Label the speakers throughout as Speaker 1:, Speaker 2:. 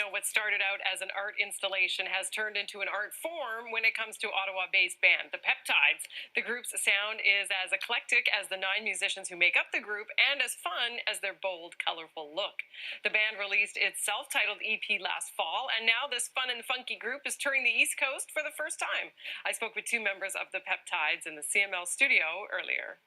Speaker 1: what started out as an art installation has turned into an art form when it comes to Ottawa-based band, the PepTides. The group's sound is as eclectic as the 9 musicians who make up the group and as fun as their bold, colorful look. The band released its self-titled EP last fall, and now this fun and funky group is touring the East Coast for the first time. I spoke with 2 members of the PepTides in the CML studio earlier.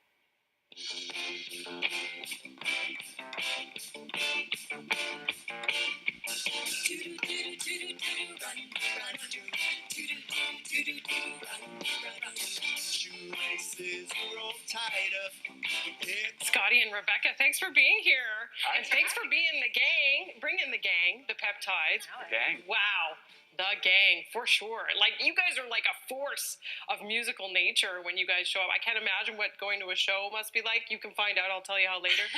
Speaker 1: Scotty and Rebecca, thanks for being here. And thanks for being the gang, bringing the gang, the PepTides.
Speaker 2: The gang.
Speaker 1: Wow. The gang, for sure. Like, you guys are like a force of musical nature when you guys show up. I can't imagine what going to a show must be like. You can find out. I'll tell you how later.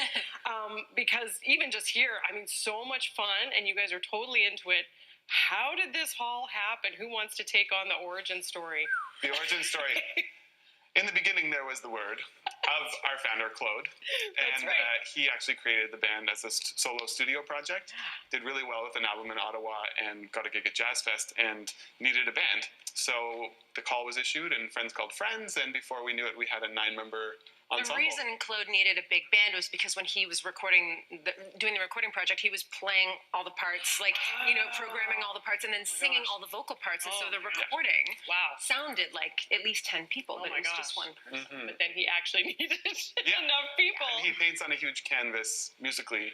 Speaker 1: Because even just here, I mean, so much fun, and you guys are totally into it. How did this all happen? Who wants to take on the origin story?
Speaker 2: The origin story. In the beginning, there was the word of our founder, Claude.
Speaker 1: That's
Speaker 2: And
Speaker 1: right.
Speaker 2: he actually created the band as a solo studio project. Did really well with an album in Ottawa and got a gig at Jazz Fest and needed a band. So the call was issued and friends called friends. And before we knew it, we had a 9-member ensemble.
Speaker 3: The reason Claude needed a big band was because when he was doing the recording project, he was playing all the parts, like, programming all the parts and then singing all the vocal parts. And so the recording sounded like at least 10 people, but it was just one person.
Speaker 1: But then he actually needed enough people.
Speaker 2: And he paints on a huge canvas musically.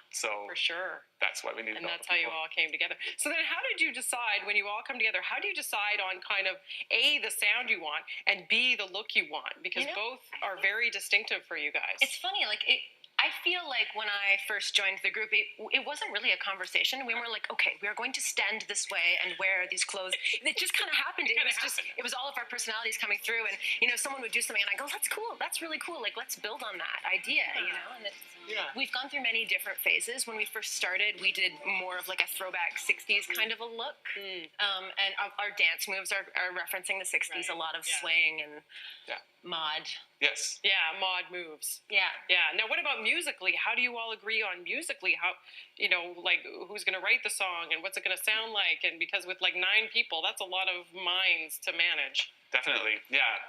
Speaker 2: So
Speaker 1: for sure.
Speaker 2: That's why we needed.
Speaker 1: And that's how you all came together. So then how did you decide, when you all come together, how do you decide on kind of A, the sound you want, and B, the look you want? Because both are very distinctive for you guys.
Speaker 3: It's funny, I feel like when I first joined the group, it wasn't really a conversation. We were like, okay, we are going to stand this way and wear these clothes. It just kind of happened. It was all of our personalities coming through, and someone would do something, and I go, that's cool, that's really cool. Like, let's build on that idea, And we've gone through many different phases. When we first started, we did more of like a throwback 60s kind of a look, and our dance moves are referencing the 60s. A lot of swing and mod.
Speaker 2: Yes.
Speaker 1: Yeah, mod moves.
Speaker 3: Yeah.
Speaker 1: Yeah. Now, what about musically? How do you all agree on musically? How, like, who's going to write the song and what's it going to sound like? And because with like 9 people, that's a lot of minds to manage.
Speaker 2: Definitely, yeah.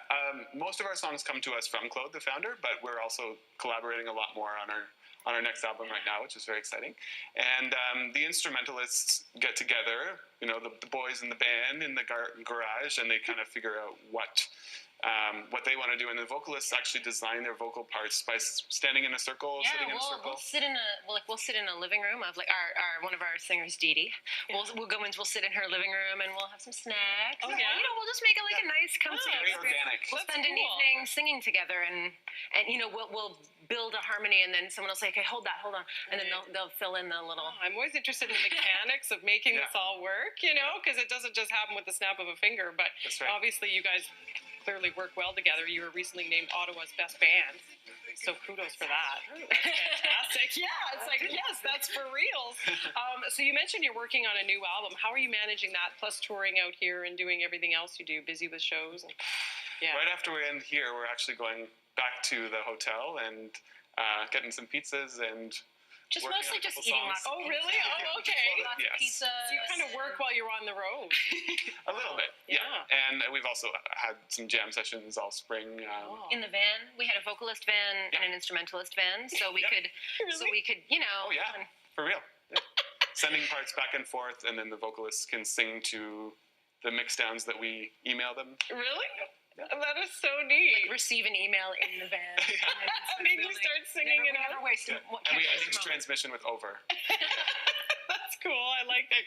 Speaker 2: Most of our songs come to us from Claude, the founder, but we're also collaborating a lot more on our next album right now, which is very exciting. And the instrumentalists get together, the boys in the band in the garage, and they kind of figure out what they want to do, and the vocalists actually design their vocal parts by standing in a circle, sitting in a circle.
Speaker 3: We'll sit in a living room of like our one of our singers, Dee Dee. We'll sit in her living room and we'll have some snacks.
Speaker 1: Oh yeah.
Speaker 3: We'll just make it like a nice, comfy
Speaker 2: Very
Speaker 3: experience.
Speaker 2: organic.
Speaker 3: We'll spend an evening singing together, and we'll build a harmony, and then someone will say, okay, hold on, and then they'll fill in the little.
Speaker 1: I'm always interested in the mechanics of making this all work, because it doesn't just happen with the snap of a finger. But obviously, you guys clearly work well together. You were recently named Ottawa's best band, so kudos for that. That's fantastic. Yeah, it's like, yes, that's for real. So you mentioned you're working on a new album. How are you managing that, plus touring out here and doing everything else you do, busy with shows?
Speaker 2: Right after we end here, we're actually going back to the hotel and getting some pizzas and
Speaker 3: mostly just eating lots of pizza.
Speaker 1: Oh, really? Oh, okay.
Speaker 3: Lots of pizza.
Speaker 1: So you kind of work while you're on the road.
Speaker 2: A little bit, yeah. And we've also had some jam sessions all spring.
Speaker 3: In the van, we had a vocalist van and an instrumentalist van, so we could,
Speaker 2: Oh yeah, for real. Yeah. Sending parts back and forth, and then the vocalists can sing to the mix downs that we email them.
Speaker 1: Really? That is so neat.
Speaker 3: Like receive an email in the van.
Speaker 1: And then you start singing it out.
Speaker 2: And we end each transmission with over.
Speaker 1: That's cool. I like that.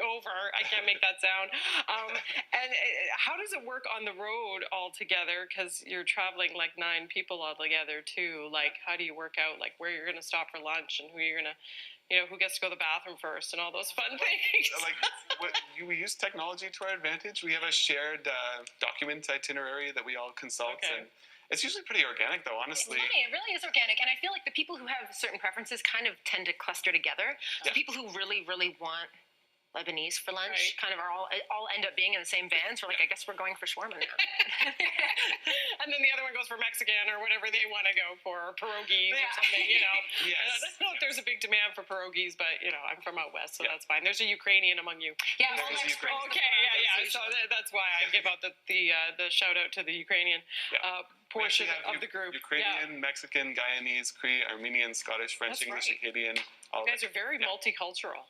Speaker 1: Over. I can't make that sound. And how does it work on the road all together? Because you're traveling like 9 people all together too. Like, how do you work out like where you're going to stop for lunch and who you're going to, who gets to go to the bathroom first and all those fun things?
Speaker 2: We use technology to our advantage. We have a shared document itinerary that we all consult.
Speaker 1: Okay.
Speaker 2: And it's usually pretty organic, though, honestly.
Speaker 3: It's funny. It really is organic. And I feel like the people who have certain preferences kind of tend to cluster together. So people who really, really want Lebanese for lunch.
Speaker 1: Right.
Speaker 3: Kind of all end up being in the same vans. We're like, I guess we're going for shawarma now.
Speaker 1: And then the other one goes for Mexican or whatever they want to go for, or pierogies or something, you know.
Speaker 2: Yes.
Speaker 1: I don't know if there's a big demand for pierogies, but, you know, I'm from out west, so that's fine. There's a Ukrainian among you.
Speaker 3: Yeah,
Speaker 2: There
Speaker 3: all
Speaker 2: is
Speaker 3: next
Speaker 2: Ukraine.
Speaker 1: Okay, yeah. So that's why I give out the shout out to the Ukrainian portion
Speaker 2: We actually have
Speaker 1: of the group.
Speaker 2: Ukrainian, Mexican, Guyanese, Cree, Armenian, Scottish, French,
Speaker 1: That's
Speaker 2: English,
Speaker 1: right.
Speaker 2: Acadian. All
Speaker 1: You
Speaker 2: of
Speaker 1: guys
Speaker 2: it.
Speaker 1: are very multicultural.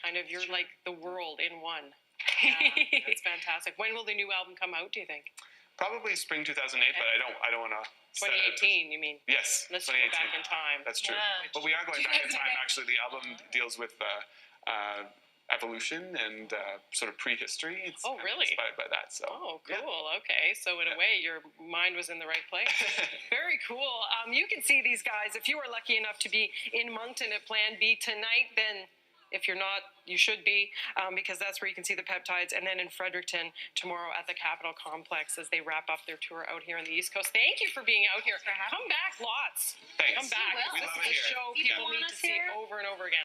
Speaker 1: Kind of, you're like the world in one. Yeah, it's fantastic. When will the new album come out, do you think?
Speaker 2: Probably spring 2008, but I don't want to.
Speaker 1: 2018, you mean?
Speaker 2: Yes,
Speaker 1: Let's go
Speaker 2: 2018.
Speaker 1: back in time.
Speaker 2: That's true.
Speaker 3: Yeah.
Speaker 2: But we are going back in time. Actually, the album deals with evolution and sort of prehistory. It's
Speaker 1: Oh,
Speaker 2: kind of
Speaker 1: really?
Speaker 2: inspired by that. So.
Speaker 1: Oh,
Speaker 2: yeah.
Speaker 1: cool. Okay. So in a way, your mind was in the right place. Very cool. You can see these guys. If you are lucky enough to be in Moncton at Plan B tonight, then if you're not, you should be, because that's where you can see the PepTides. And then in Fredericton tomorrow at the Capitol Complex as they wrap up their tour out here on the East Coast. Thank you for being out here. Come back lots.
Speaker 2: Thanks.
Speaker 1: Come back.
Speaker 3: will.
Speaker 2: We
Speaker 1: This
Speaker 2: love
Speaker 1: is
Speaker 2: it
Speaker 1: a
Speaker 2: here.
Speaker 1: show
Speaker 3: People
Speaker 1: people
Speaker 3: want
Speaker 1: need to
Speaker 3: us
Speaker 1: see
Speaker 3: here.
Speaker 1: over and over again.